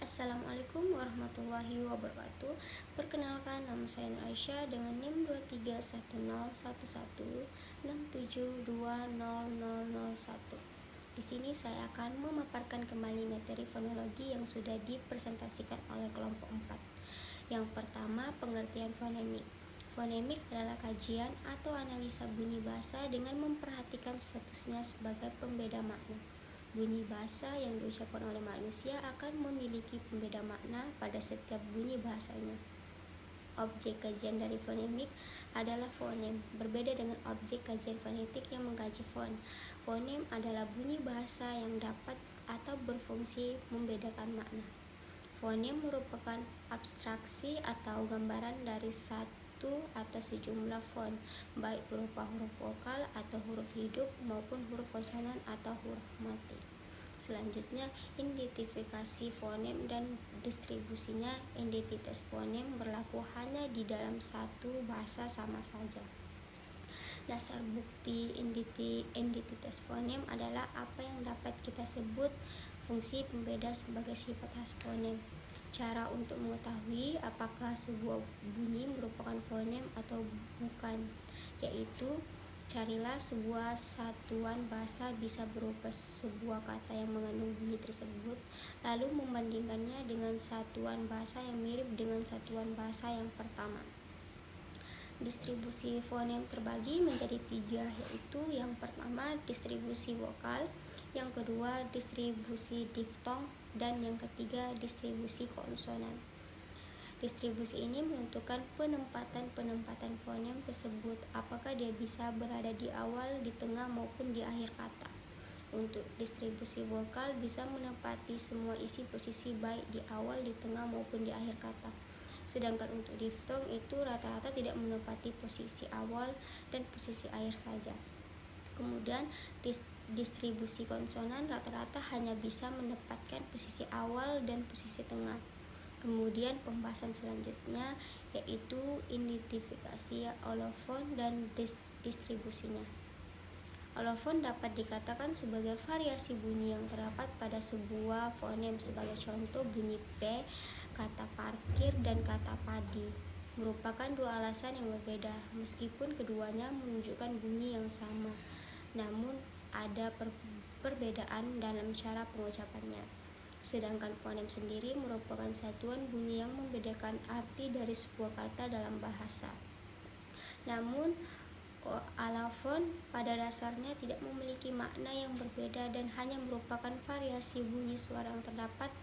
Assalamualaikum warahmatullahi wabarakatuh. Perkenalkan, nama saya Nur Aisyah dengan NIM 23101167200001. Di sini saya akan memaparkan kembali materi fonologi yang sudah dipresentasikan oleh kelompok 4. Yang pertama, pengertian fonemik. Fonemik adalah kajian atau analisa bunyi bahasa dengan memperhatikan statusnya sebagai pembeda makna. Bunyi bahasa yang diucapkan oleh manusia akan memiliki pembeda makna pada setiap bunyi bahasanya. Objek kajian dari fonemik adalah fonem, berbeda dengan objek kajian fonetik yang mengkaji fon. Fonem adalah bunyi bahasa yang dapat atau berfungsi membedakan makna. Fonem merupakan abstraksi atau gambaran dari satu atau sejumlah fon, baik berupa huruf vokal atau huruf hidup maupun huruf konsonan atau huruf mati. Selanjutnya, identifikasi fonem dan distribusinya. Identitas fonem berlaku hanya di dalam satu bahasa sama saja. Dasar bukti identitas fonem adalah apa yang dapat kita sebut fungsi pembeda sebagai sifat khas fonem. Cara untuk mengetahui apakah sebuah bunyi merupakan fonem atau bukan, yaitu carilah sebuah satuan bahasa bisa berupa sebuah kata yang mengandung bunyi tersebut, lalu membandingkannya dengan satuan bahasa yang mirip dengan satuan bahasa yang pertama. Distribusi fonem terbagi menjadi 3, yaitu yang pertama distribusi vokal, yang kedua distribusi diftong, dan yang ketiga distribusi konsonan. Distribusi ini menentukan penempatan fonem tersebut, apakah dia bisa berada di awal, di tengah, maupun di akhir kata. Untuk distribusi vokal bisa menempati semua isi posisi baik di awal, di tengah, maupun di akhir kata. Sedangkan untuk diftong itu rata-rata tidak menempati posisi awal dan posisi akhir saja. Kemudian distribusi konsonan rata-rata hanya bisa menempatkan posisi awal dan posisi tengah. Kemudian pembahasan selanjutnya yaitu identifikasi olofon dan distribusinya. Olofon dapat dikatakan sebagai variasi bunyi yang terdapat pada sebuah fonem. Sebagai contoh, bunyi P, kata parkir, dan kata padi merupakan dua alasan yang berbeda, meskipun keduanya menunjukkan bunyi yang sama, namun ada perbedaan dalam cara pengucapannya. Sedangkan fonem sendiri merupakan satuan bunyi yang membedakan arti dari sebuah kata dalam bahasa. Namun, alofon pada dasarnya tidak memiliki makna yang berbeda dan hanya merupakan variasi bunyi suara yang terdapat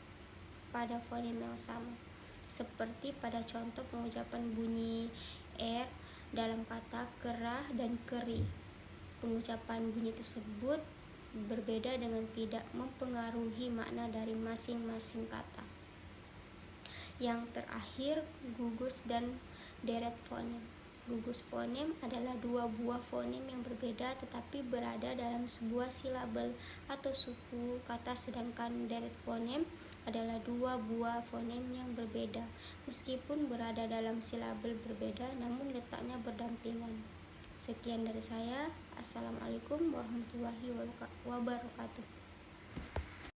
pada fonem yang sama. Seperti pada contoh pengucapan bunyi R dalam kata kerah dan keri. Pengucapan bunyi tersebut berbeda dengan tidak mempengaruhi makna dari masing-masing kata. Yang terakhir, gugus dan deret fonem. Gugus fonem adalah dua buah fonem yang berbeda tetapi berada dalam sebuah silabel atau suku kata, sedangkan deret fonem adalah dua buah fonem yang berbeda meskipun berada dalam silabel berbeda namun letaknya berdampingan. Sekian dari saya. Assalamualaikum warahmatullahi wabarakatuh.